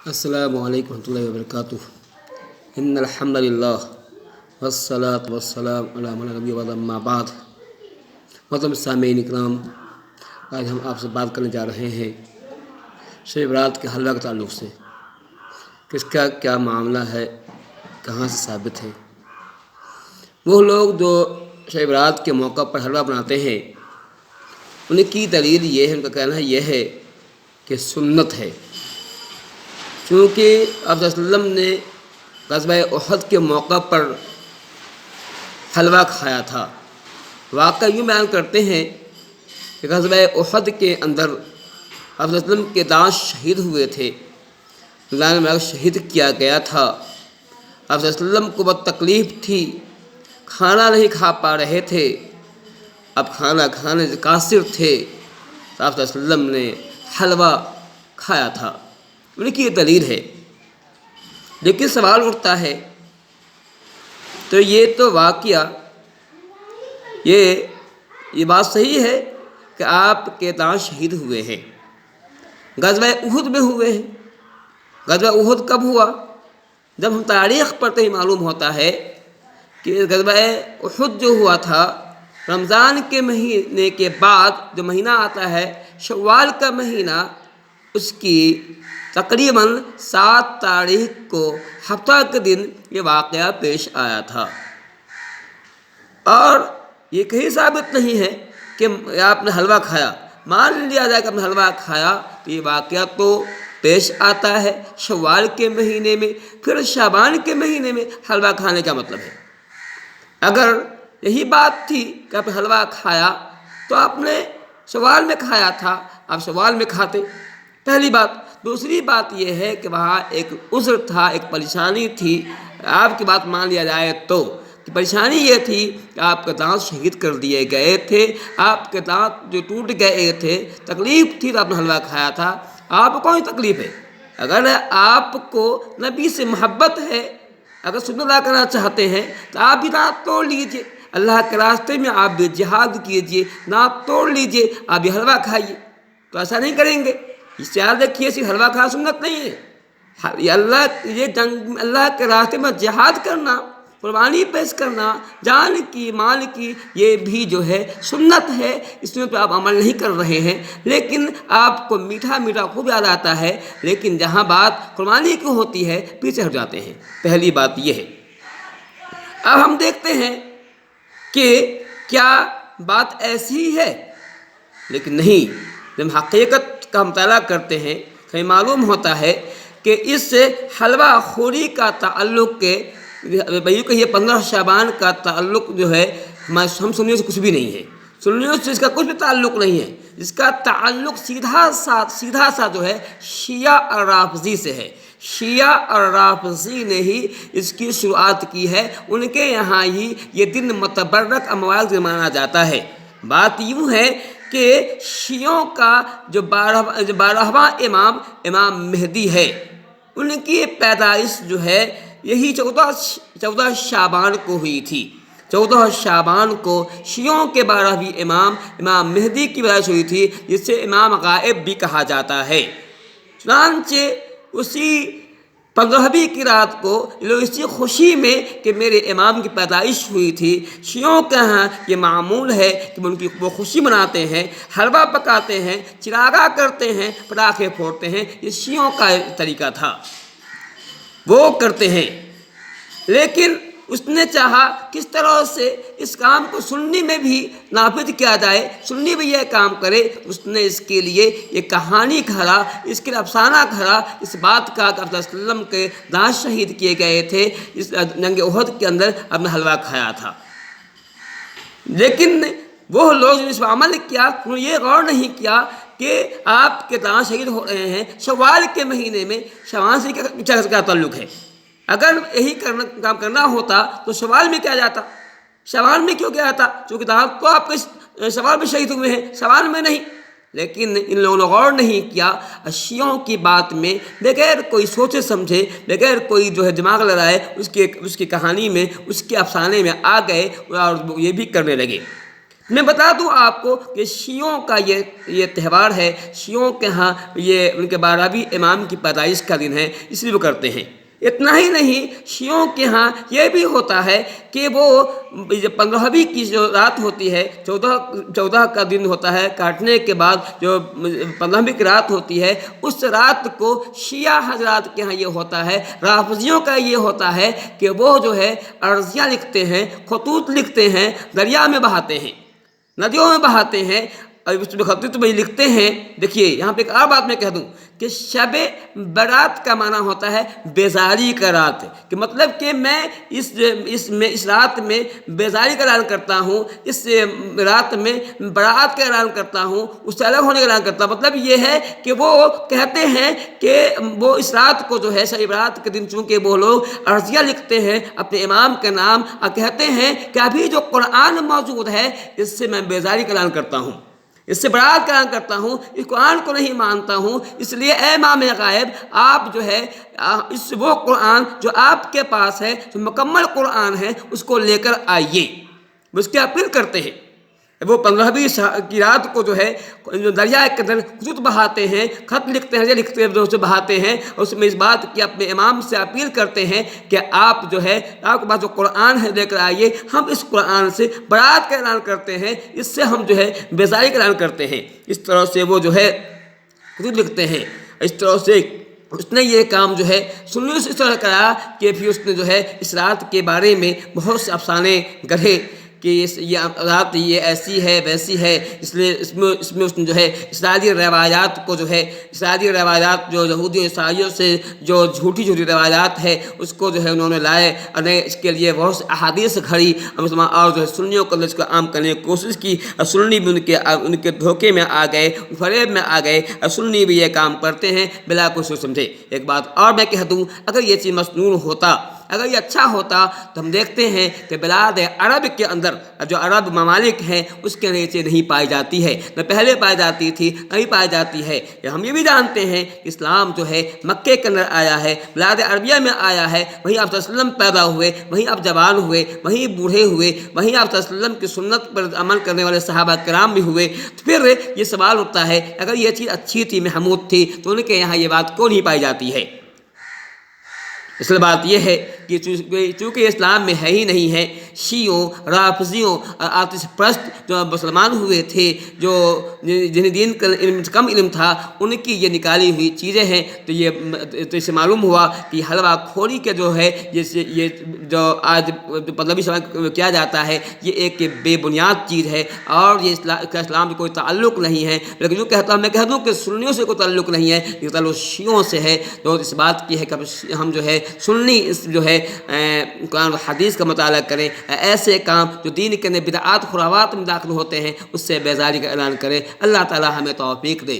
السلام علیکم ورحمۃ اللہ وبرکاتہ۔ ان الحمد للہ والصلاۃ والسلام علی من لا نبی بعدہ اما بعد۔ محترم سامعین اکرام، آج ہم آپ سے بات کرنے جا رہے ہیں شب برات کے حلوہ کے تعلق سے کہ اس کا کیا معاملہ ہے، کہاں سے ثابت ہے۔ وہ لوگ جو شب برات کے موقع پر حلوہ بناتے ہیں، ان کی دلیل یہ ہے، ان کا کہنا یہ ہے کہ سنت ہے، چونکہ آپ صلی اللہ علیہ وسلم نے غزوہ احد کے موقع پر حلوہ کھایا تھا۔ واقعہ یوں بیان کرتے ہیں کہ غزوہ احد کے اندر آپ صلی اللہ علیہ وسلم کے دانت شہید ہوئے تھے، اللہ نے شہید کیا گیا تھا۔ آپ صلی اللہ علیہ وسلم کو بہت تکلیف تھی، کھانا نہیں کھا پا رہے تھے، اب کھانا کھانے سے قاصر تھے، تو آپ صلی اللہ علیہ وسلم نے حلوہ کھایا تھا، ان کی یہ دلیل ہے۔ لیکن سوال اٹھتا ہے، تو یہ تو واقعہ یہ بات صحیح ہے کہ آپ کے دانت شہید ہوئے ہیں، غزوہ احد میں ہوئے ہیں۔ غزوہ احد کب ہوا؟ جب ہم تاریخ پڑھتے ہی معلوم ہوتا ہے کہ غزوہ احد جو ہوا تھا رمضان کے مہینے کے بعد، جو مہینہ آتا ہے شوال کا مہینہ، اس کی تقریباً 7 تاریخ کو ہفتہ کے دن یہ واقعہ پیش آیا تھا، اور یہ کہیں ثابت نہیں ہے کہ آپ نے حلوہ کھایا۔ مان لیا جائے کہ آپ نے حلوہ کھایا تو یہ واقعہ تو پیش آتا ہے شوال کے مہینے میں، پھر شعبان کے مہینے میں حلوہ کھانے کا مطلب ہے، اگر یہی بات تھی کہ آپ نے حلوہ کھایا تو آپ نے شوال میں کھایا تھا، آپ شوال میں کھاتے، پہلی بات۔ دوسری بات یہ ہے کہ وہاں ایک عذر تھا، ایک پریشانی تھی۔ آپ کی بات مان لیا جائے تو پریشانی یہ تھی کہ آپ کے دانت شہید کر دیے گئے تھے، آپ کے دانت جو ٹوٹ گئے تھے، تکلیف تھی تو آپ نے حلوہ کھایا تھا۔ آپ کو کون تکلیف ہے؟ اگر آپ کو نبی سے محبت ہے، اگر سنت ادا کرنا چاہتے ہیں تو آپ بھی دانت توڑ لیجیے، اللہ کے راستے میں آپ بھی جہاد کیجیے، دانت توڑ لیجیے، آپ بھی حلوہ کھائیے۔ تو ایسا نہیں کریں گے، اس سے یاد رکھیے صرف حلوہ کھانا سنت نہیں ہے، یہ اللہ کے راستے میں جہاد کرنا، قربانی پیش کرنا، جان کی مال کی، یہ بھی جو ہے سنت ہے۔ اس میں تو آپ عمل نہیں کر رہے ہیں، لیکن آپ کو میٹھا میٹھا خوب یاد آتا ہے، لیکن جہاں بات قربانی کی ہوتی ہے پیچھے ہٹ جاتے ہیں۔ پہلی بات یہ ہے۔ اب ہم دیکھتے ہیں کہ کیا بات ایسی ہے، لیکن نہیں، جب حقیقت کا مطالعہ کرتے ہیں تو ہمیں معلوم ہوتا ہے کہ اس حلوہ خوری کا تعلق کہ 15 شعبان کا تعلق جو ہے ہم سنیوں سے کچھ بھی نہیں ہے، سنیوں سے اس کا کچھ بھی تعلق نہیں ہے، اس کا تعلق سیدھا سا جو ہے شیعہ اور رافضی سے ہے۔ شیعہ اور رافضی نے ہی اس کی شروعات کی ہے، ان کے یہاں ہی یہ دن متبرک اموال مانا جاتا ہے۔ بات یوں ہے کہ شیعوں کا جو 12واں امام مہدی ہے، ان کی پیدائش جو ہے یہی 14 شعبان کو ہوئی تھی۔ 14 شعبان کو شیعوں کے 12ویں امام مہدی کی پیدائش ہوئی تھی، جس سے امام غائب بھی کہا جاتا ہے۔ چنانچہ اسی 15ویں کی رات کو لوگ اسی خوشی میں کہ میرے امام کی پیدائش ہوئی تھی، شیعوں کے ہاں یہ معمول ہے کہ ان کی وہ خوشی مناتے ہیں، حلوہ پکاتے ہیں، چراغاں کرتے ہیں، پٹاخے پھوڑتے ہیں، یہ شیعوں کا طریقہ تھا، وہ کرتے ہیں۔ لیکن اس نے چاہا کس طرح سے اس کام کو سنی میں بھی نافذ کیا جائے، سنی بھی یہ کام کرے، اس نے اس کے لیے یہ کہانی گھڑا، اس کے لیے افسانہ گھڑا، اس بات کا کہ آپ صلی اللہ علیہ وسلم کے دانت شہید کیے گئے تھے، اس جنگ احد کے اندر آپ نے حلوہ کھایا تھا۔ لیکن وہ لوگ جنہوں نے اس پر عمل کیا، انہوں نے یہ غور نہیں کیا کہ آپ کے دانت شہید ہو رہے ہیں شوال کے مہینے میں، شوال سے کیا تعلق ہے؟ اگر یہی کام کرنا ہوتا تو شوال میں کیا جاتا؟ شوال میں کیوں کیا جاتا؟ چونکہ دانت تو آپ کے شوال میں شہید ہوئے ہیں، شوال میں نہیں۔ لیکن ان لوگوں نے غور نہیں کیا، شیعوں کی بات میں بغیر کوئی سوچے سمجھے، بغیر کوئی جو ہے دماغ لڑائے، اس کی کہانی میں، اس کے افسانے میں آ گئے اور یہ بھی کرنے لگے۔ میں بتا دوں آپ کو کہ شیعوں کا یہ تہوار ہے، شیعوں کے ہاں یہ ان کے 12ویں امام کی پیدائش کا دن ہے، اس لیے وہ کرتے ہیں۔ اتنا ہی نہیں، شیعوں کے ہاں یہ بھی ہوتا ہے کہ وہ 15ویں کی جو رات ہوتی ہے، 14 کا دن ہوتا ہے کاٹنے کے بعد، جو 15ویں کی رات ہوتی ہے، اس رات کو شیعہ حضرات کے ہاں یہ ہوتا ہے، رافضیوں کا یہ ہوتا ہے کہ وہ جو ہے عرضیاں لکھتے ہیں، خطوط لکھتے ہیں، دریا میں بہاتے ہیں، ندیوں میں بہاتے ہیں، اور اس میں خطوط میں لکھتے ہیں۔ دیکھیے یہاں پہ ایک اور بات میں کہہ دوں کہ شب برات کا معنی ہوتا ہے بیزاری کا رات، کہ مطلب کہ میں اس رات میں بیزاری کا اعلان کرتا ہوں، اس رات میں برات کا اعلان کرتا ہوں، اس سے الگ ہونے کا اعلان کرتا ہوں۔ مطلب یہ ہے کہ وہ کہتے ہیں کہ وہ اس رات کو جو ہے شب برات کے دن چونکہ وہ لوگ عرضیہ لکھتے ہیں اپنے امام کے نام، اور کہتے ہیں کہ ابھی جو قرآن موجود ہے اس سے میں بیزاری کا اعلان کرتا ہوں، اس سے برات کا اعلان کرتا ہوں، اس قرآن کو نہیں مانتا ہوں، اس لیے اے امام غائب آپ جو ہے اس وہ قرآن جو آپ کے پاس ہے، جو مکمل قرآن ہے، اس کو لے کر آئیے۔ وہ اس کی اپیل کرتے ہیں۔ وہ 15ویں کی رات کو جو ہے دریا کے اندر خطوط بہاتے ہیں، خط لکھتے ہیں، لکھتے ہیں، اسے بہاتے ہیں، اور اس میں اس بات کی اپنے امام سے اپیل کرتے ہیں کہ آپ جو ہے آپ کے پاس جو قرآن ہے لے کر آئیے، ہم اس قرآن سے برات کا اعلان کرتے ہیں، اس سے ہم جو ہے بیزاری کا اعلان کرتے ہیں۔ اس طرح سے وہ جو ہے خطوط لکھتے ہیں۔ اس طرح سے اس نے یہ کام جو ہے سنیوں سے اس طرح کرا کہ پھر اس نے جو ہے اس رات کے بارے میں بہت سے افسانے گڑھے کہ یہ رات یہ ایسی ہے ویسی ہے، اس لیے اس میں اس نے جو ہے اسرائیلی روایات کو جو ہے اسرائیلی روایات جو یہودی و عیسائیوں سے جو جھوٹی روایات ہے اس کو جو ہے انہوں نے لائے، اور اس کے لیے بہت سے احادیث گھڑی اور جو ہے سنیوں کو اس کو عام کرنے کی کوشش کی، اور سنی بھی ان کے دھوکے میں آ گئے، فریب میں آ گئے، اور سنی بھی یہ کام کرتے ہیں بلا کچھ سوچ سمجھے۔ ایک بات اور میں کہہ دوں، اگر یہ چیز مسنون ہوتا، اگر یہ اچھا ہوتا تو ہم دیکھتے ہیں کہ بلاد عرب کے اندر جو عرب ممالک ہیں اس کے اندر یہ چیز نہیں پائی جاتی ہے، نہ پہلے پائی جاتی تھی نہیں پائی جاتی ہے۔ ہم یہ بھی جانتے ہیں کہ اسلام جو ہے مکے کے اندر آیا ہے، بلاد عربیہ میں آیا ہے، وہیں آپ صلی اللہ علیہ وسلم پیدا ہوئے، وہیں آپ جوان ہوئے، وہیں بوڑھے ہوئے، وہیں آپ صلی اللہ علیہ وسلم کی سنت پر عمل کرنے والے صحابہ کرام بھی ہوئے۔ تو پھر یہ سوال اٹھتا ہے اگر یہ چیز اچھی تھی، محمود تھی، تو ان کے یہاں یہ بات کیوں نہیں پائی جاتی ہے؟ اصل بات یہ ہے کہ چونکہ اسلام میں ہے ہی نہیں ہے، شیعوں، رافضیوں اور آتش پرست جو مسلمان ہوئے تھے، جو جنہیں دین کا علم کم علم تھا، ان کی یہ نکالی ہوئی چیزیں ہیں، تو اس سے معلوم ہوا کہ حلوہ کھوری کے جو ہے یہ جو آج 15ویں صدی میں کیا جاتا ہے، یہ ایک بے بنیاد چیز ہے، اور یہ اسلام سے کوئی تعلق نہیں ہے۔ لیکن جو کہتا ہوں، میں کہہ دوں کہ سنیوں سے کوئی تعلق نہیں ہے، یہ تعلق شیعوں سے ہے۔ تو اس بات کی ہے کہ ہم جو ہے سنی جو ہے قرآن و حدیث کا مطالعہ کریں، ایسے کام جو دین کے اندر بدعات خرافات میں داخل ہوتے ہیں اس سے بیزاری کا اعلان کریں۔ اللہ تعالی ہمیں توفیق دے۔